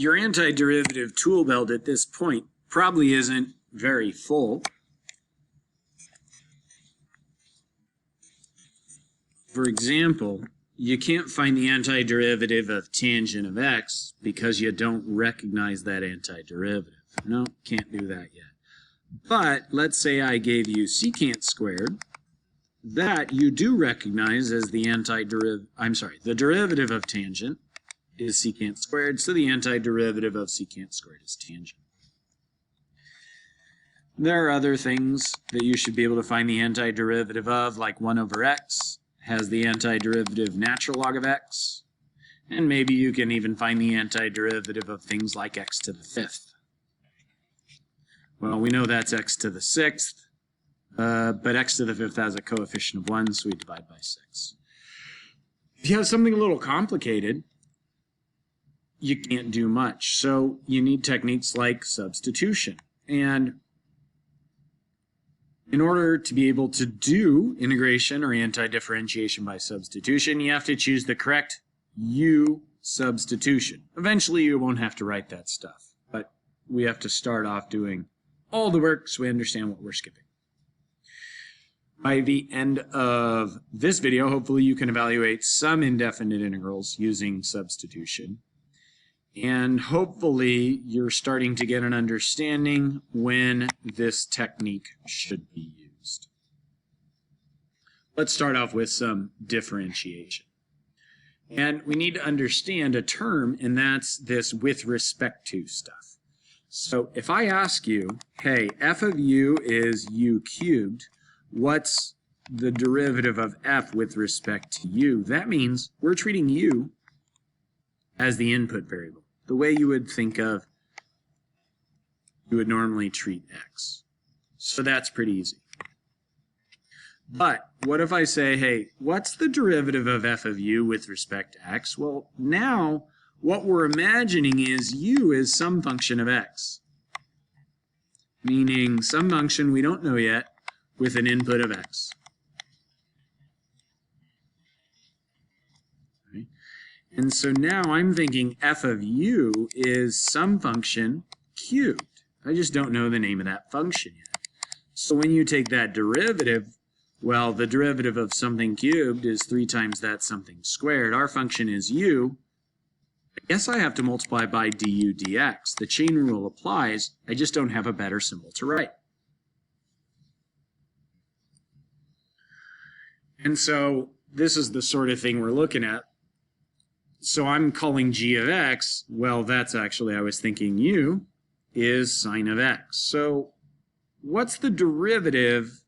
Your antiderivative tool belt at this point probably isn't very full. For example, you can't find the antiderivative of tangent of x because you don't recognize that antiderivative. No, can't do that yet. But let's say I gave you secant squared. That you do recognize as the the derivative of tangent is secant squared, so the antiderivative of secant squared is tangent. There are other things that you should be able to find the antiderivative of, like 1 over x has the antiderivative natural log of x, and maybe you can even find the antiderivative of things like x to the 5th. Well, we know that's x to the 6th, but x to the 5th has a coefficient of 1, so we divide by 6. If you have something a little complicated, you can't do much. So you need techniques like substitution. And in order to be able to do integration or antidifferentiation by substitution, you have to choose the correct U substitution. Eventually you won't have to write that stuff, but we have to start off doing all the work so we understand what we're skipping. By the end of this video, hopefully you can evaluate some indefinite integrals using substitution. And hopefully you're starting to get an understanding when this technique should be used. Let's start off with some differentiation. And we need to understand a term, and that's this with respect to stuff. So if I ask you, hey, f of u is u cubed, what's the derivative of f with respect to u? That means we're treating u as the input variable, the way you would think of, you would normally treat x. So that's pretty easy. But what if I say, hey, what's the derivative of f of u with respect to x? Well, now what we're imagining is u is some function of x, meaning some function we don't know yet with an input of x. Okay. And so now I'm thinking f of u is some function cubed. I just don't know the name of that function yet. So when you take that derivative, well, the derivative of something cubed is 3 times that something squared. Our function is u. I guess I have to multiply by du dx. The chain rule applies. I just don't have a better symbol to write. And so this is the sort of thing we're looking at. So I'm calling g of x, well, that's actually, I was thinking u is sine of x. So what's the derivative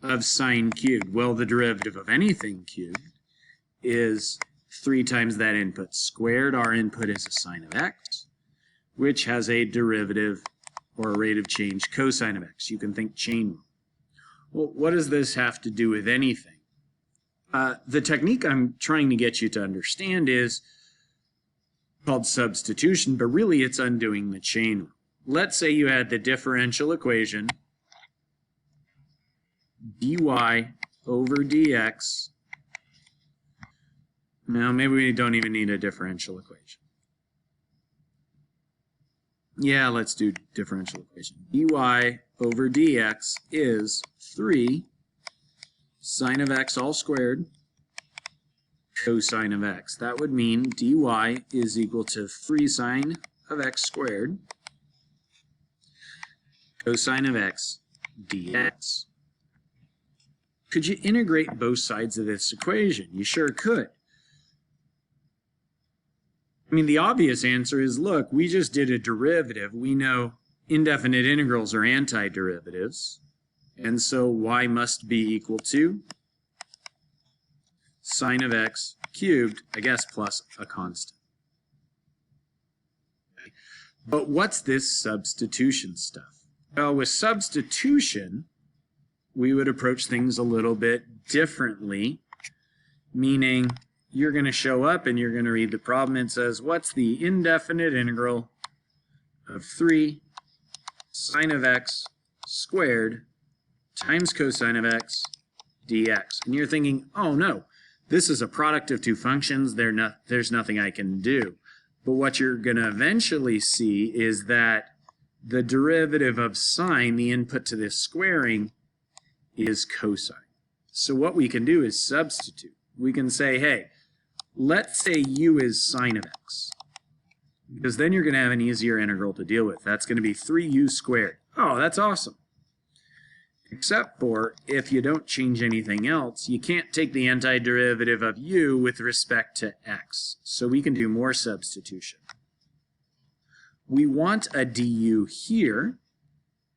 of sine cubed? Well, the derivative of anything cubed is 3 times that input squared. Our input is a sine of x, which has a derivative or a rate of change cosine of x. You can think chain rule. Well, what does this have to do with anything? The technique I'm trying to get you to understand is called substitution, but really it's undoing the chain rule. Let's say you had the differential equation dy over dx. Now, maybe we don't even need a differential equation. Yeah, let's do differential equation. dy over dx is 3 sine of x all squared cosine of x. That would mean dy is equal to 3 sine of x squared cosine of x dx. Could you integrate both sides of this equation? You sure could. I mean, the obvious answer is, look, we just did a derivative. We know indefinite integrals are antiderivatives. And so y must be equal to sine of x cubed, I guess, plus a constant. Okay. But what's this substitution stuff? Well, with substitution, we would approach things a little bit differently, meaning you're going to show up and you're going to read the problem. It says, what's the indefinite integral of 3 sine of x squared times cosine of x dx? And you're thinking, oh no, This is a product of two functions. There's nothing I can do. But what you're going to eventually see is that the derivative of sine, the input to this squaring, is cosine. So what we can do is substitute. We can say, hey, let's say u is sine of x. Because then you're going to have an easier integral to deal with. That's going to be 3u squared. Oh, that's awesome. Except for if you don't change anything else, you can't take the antiderivative of u with respect to x. So we can do more substitution. We want a du here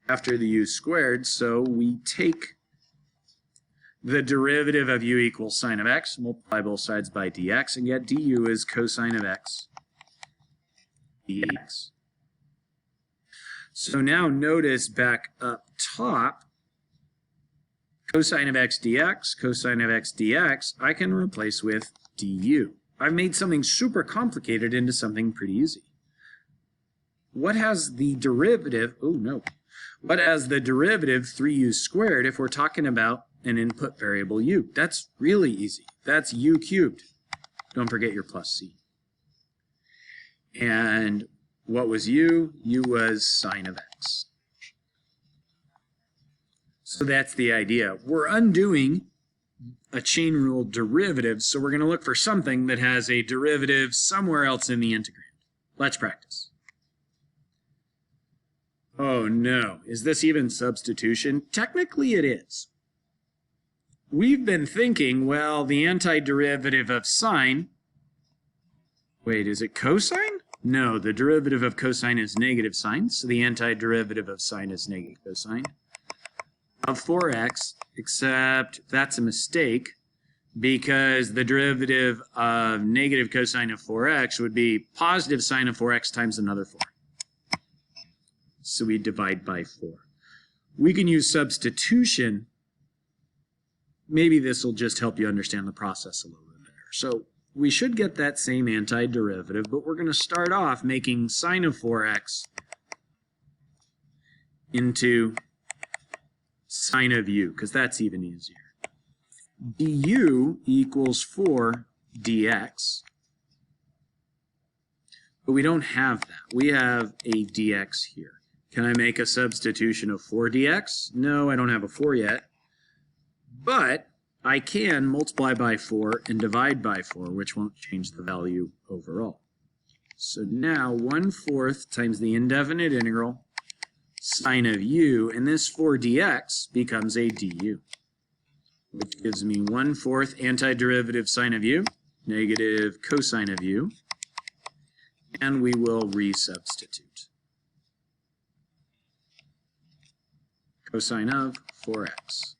after the u squared, so we take the derivative of u equals sine of x, multiply both sides by dx, and get du is cosine of x dx. So now notice back up top, cosine of x dx, cosine of x dx, I can replace with du. I've made something super complicated into something pretty easy. What has the derivative, what has the derivative 3u squared if we're talking about an input variable u? That's really easy. That's u cubed. Don't forget your plus c. And what was u? U was sine of x. So that's the idea. We're undoing a chain rule derivative, so we're going to look for something that has a derivative somewhere else in the integrand. Let's practice. Oh no, is this even substitution? Technically it is. We've been thinking, well, the antiderivative of sine, wait, is it cosine? No, the derivative of cosine is negative sine, so the antiderivative of sine is negative cosine of 4x, except that's a mistake because the derivative of negative cosine of 4x would be positive sine of 4x times another 4. So we divide by 4. We can use substitution. Maybe this will just help you understand the process a little bit better. So we should get that same antiderivative, but we're going to start off making sine of 4x into sine of u, because that's even easier. Du equals 4 dx. But we don't have that. We have a dx here. Can I make a substitution of 4 dx? No, I don't have a 4 yet. But I can multiply by 4 and divide by 4, which won't change the value overall. So now 1/4 times the indefinite integral sine of u, and this 4 dx becomes a du, which gives me 1/4 antiderivative sine of u, negative cosine of u, and we will resubstitute. Cosine of 4x.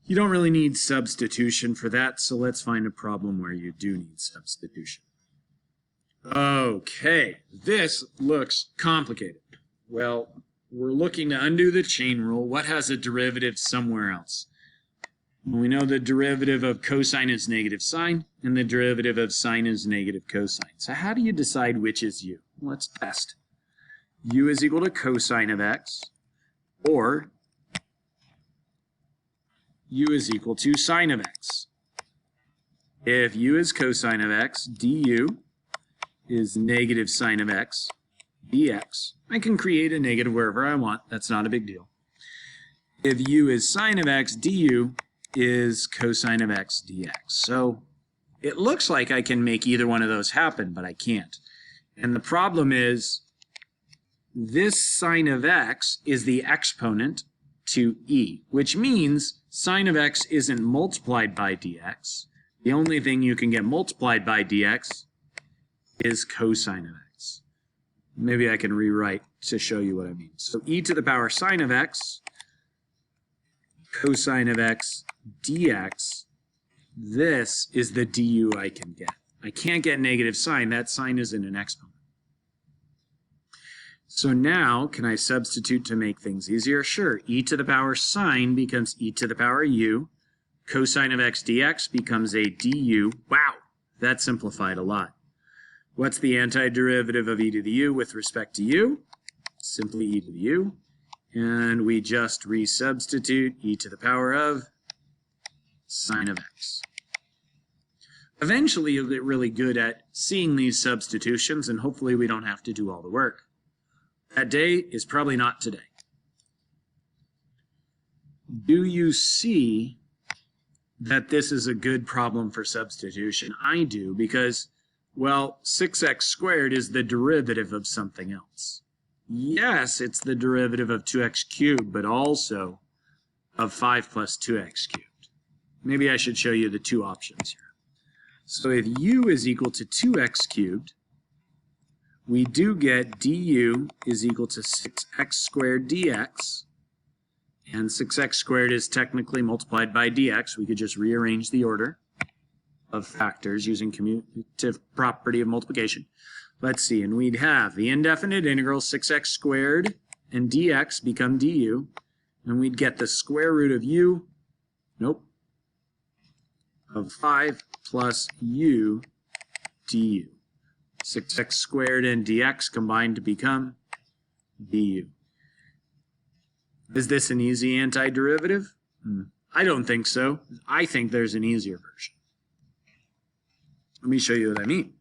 You don't really need substitution for that, so let's find a problem where you do need substitution. Okay, this looks complicated. Well, we're looking to undo the chain rule. What has a derivative somewhere else? Well, we know the derivative of cosine is negative sine, and the derivative of sine is negative cosine. So how do you decide which is u? Let's test. U is equal to cosine of x, or u is equal to sine of x. If u is cosine of x, du is negative sine of x dx. I can create a negative wherever I want. That's not a big deal. If u is sine of x, du is cosine of x dx. So it looks like I can make either one of those happen, but I can't. And the problem is this sine of x is the exponent to e, which means sine of x isn't multiplied by dx. The only thing you can get multiplied by dx is cosine of x. Maybe I can rewrite to show you what I mean. So e to the power sine of x, cosine of x dx, this is the du I can get. I can't get negative sine. That sine isn't an exponent. So now, can I substitute to make things easier? Sure. E to the power sine becomes e to the power u. Cosine of x dx becomes a du. Wow, that simplified a lot. What's the antiderivative of e to the u with respect to u? Simply e to the u. And we just resubstitute e to the power of sine of x. Eventually, you'll get really good at seeing these substitutions, and hopefully we don't have to do all the work. That day is probably not today. Do you see that this is a good problem for substitution? I do, because, well, 6x squared is the derivative of something else. Yes, it's the derivative of 2x cubed, but also of 5 plus 2x cubed. Maybe I should show you the two options here. So if u is equal to 2x cubed, we do get du is equal to 6x squared dx, and 6x squared is technically multiplied by dx. We could just rearrange the order of factors using commutative property of multiplication. Let's see, and we'd have the indefinite integral 6x squared and dx become du, and we'd get the square root of u, of 5 plus u du. 6x squared and dx combined to become du. Is this an easy antiderivative? I don't think so. I think there's an easier version. Let me show you what I mean.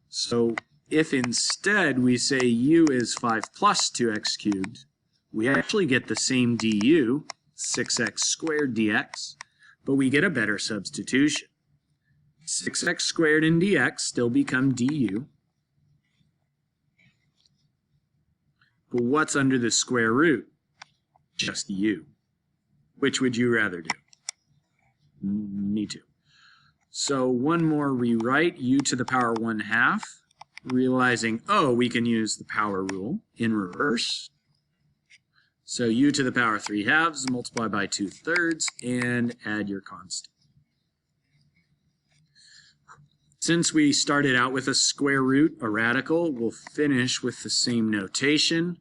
So if instead we say u is 5 plus 2x cubed, we actually get the same du, 6x squared dx, but we get a better substitution. 6x squared and dx still become du. But what's under the square root? Just u. Which would you rather do? Me too. So one more rewrite, u to the power 1/2, realizing, oh, we can use the power rule in reverse. So u to the power 3/2 multiply by 2/3 and add your constant. Since we started out with a square root, a radical, we'll finish with the same notation.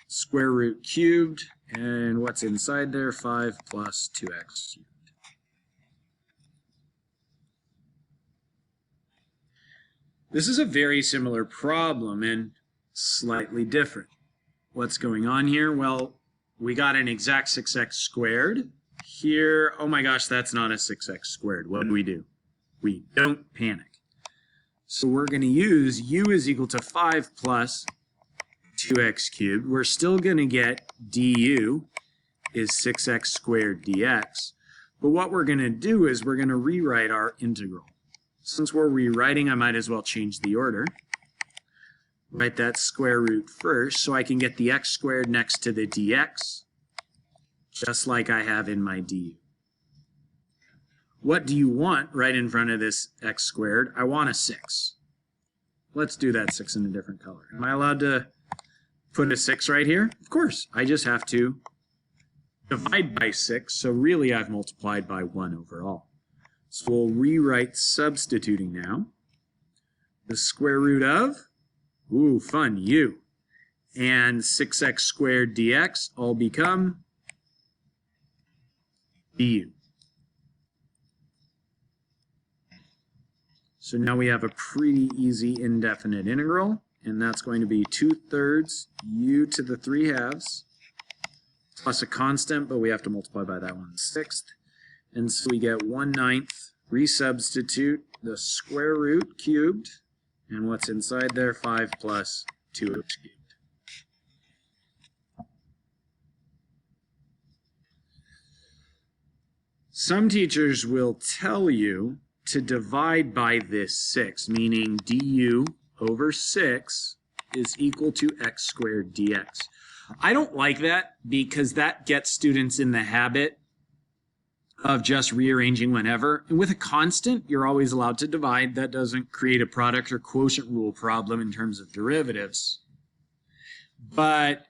Square root cubed, and what's inside there? 5 plus 2x cubed. This is a very similar problem and slightly different. What's going on here? Well, we got an exact 6x squared. Here, oh my gosh, that's not a 6x squared. What do? We don't panic. So we're going to use u is equal to 5 plus 2x cubed. We're still going to get du is 6x squared dx. But what we're going to do is we're going to rewrite our integral. Since we're rewriting, I might as well change the order. Write that square root first so I can get the x squared next to the dx, just like I have in my du. What do you want right in front of this x squared? I want a 6. Let's do that 6 in a different color. Am I allowed to put a 6 right here? Of course. I just have to divide by 6, so really I've multiplied by 1 overall. So we'll rewrite substituting now. The square root of, ooh, fun, u, and 6x squared dx all become du. So now we have a pretty easy indefinite integral, and that's going to be 2/3 u to the 3/2 plus a constant, but we have to multiply by that 1/6. And so we get 1/9, resubstitute the square root cubed, and what's inside there? 5 plus 2x cubed. Some teachers will tell you to divide by this 6, meaning du over 6 is equal to x squared dx. I don't like that because that gets students in the habit of just rearranging whenever. And with a constant, you're always allowed to divide. That doesn't create a product or quotient rule problem in terms of derivatives. But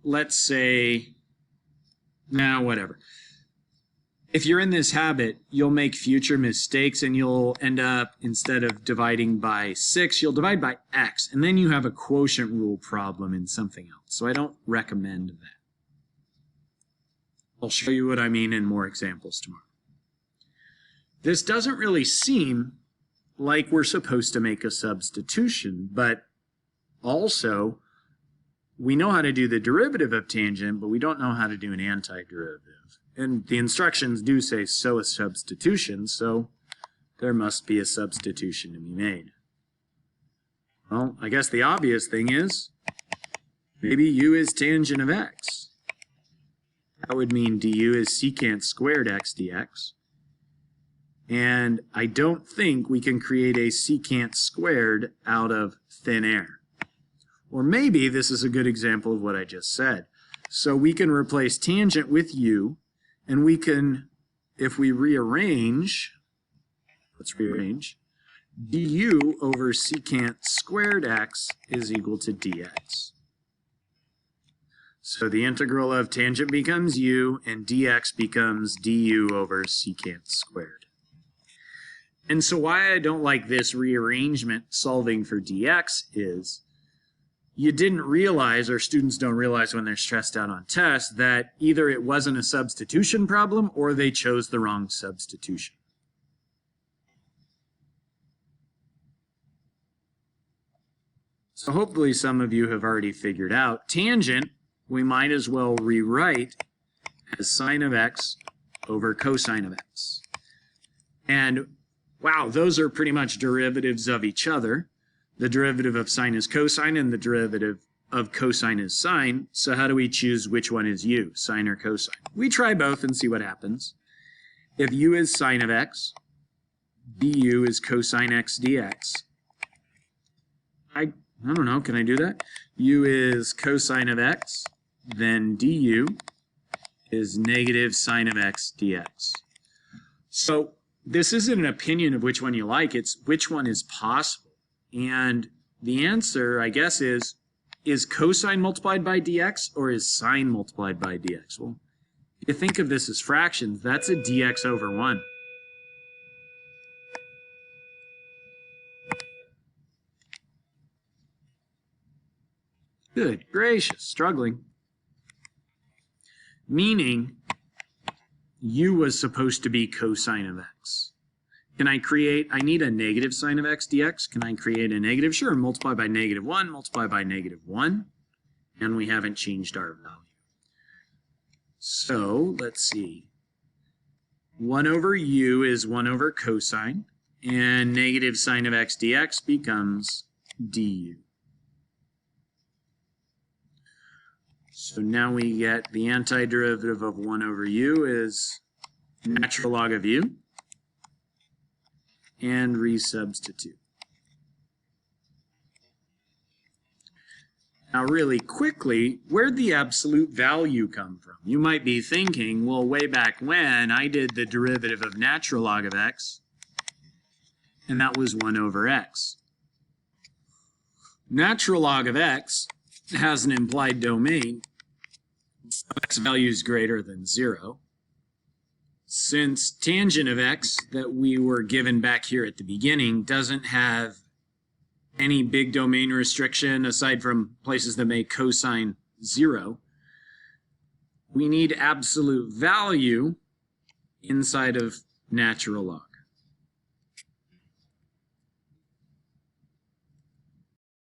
let's say, whatever. If you're in this habit, you'll make future mistakes and you'll end up, instead of dividing by 6, you'll divide by x, and then you have a quotient rule problem in something else. So I don't recommend that. I'll show you what I mean in more examples tomorrow. This doesn't really seem like we're supposed to make a substitution, but also we know how to do the derivative of tangent, but we don't know how to do an antiderivative. and the instructions do say so a substitution, so there must be a substitution to be made. Well, I guess the obvious thing is maybe u is tangent of x. That would mean du is secant squared x dx. And I don't think we can create a secant squared out of thin air. Or maybe this is a good example of what I just said. So we can replace tangent with u, and we can, if we rearrange, let's rearrange, du over secant squared x is equal to dx. So the integral of tangent becomes u, and dx becomes du over secant squared. And so why I don't like this rearrangement solving for dx is you didn't realize, or students don't realize when they're stressed out on tests, that either it wasn't a substitution problem or they chose the wrong substitution. So hopefully some of you have already figured out tangent we might as well rewrite as sine of x over cosine of x. And wow, those are pretty much derivatives of each other. The derivative of sine is cosine, and the derivative of cosine is sine. So how do we choose which one is u, sine or cosine? We try both and see what happens. If u is sine of x, du is cosine x dx. I don't know, can I do that? U is cosine of x, then du is negative sine of x dx. So this isn't an opinion of which one you like, it's which one is possible. And the answer, I guess, is cosine multiplied by dx or is sine multiplied by dx? Well, if you think of this as fractions, that's a dx over 1. Good gracious, struggling. Meaning, u was supposed to be cosine of x. Can I need a negative sine of x dx. Can I create a negative? Sure, multiply by negative 1, multiply by negative 1. And we haven't changed our value. So, let's see. 1 over u is 1 over cosine. And negative sine of x dx becomes du. So now we get the antiderivative of 1 over u is natural log of u. And resubstitute. Now really quickly, where'd the absolute value come from? You might be thinking, well, way back when I did the derivative of natural log of x, and that was 1 over x. Natural log of x has an implied domain. X value is greater than 0. Since tangent of x that we were given back here at the beginning doesn't have any big domain restriction aside from places that make cosine 0, we need absolute value inside of natural log.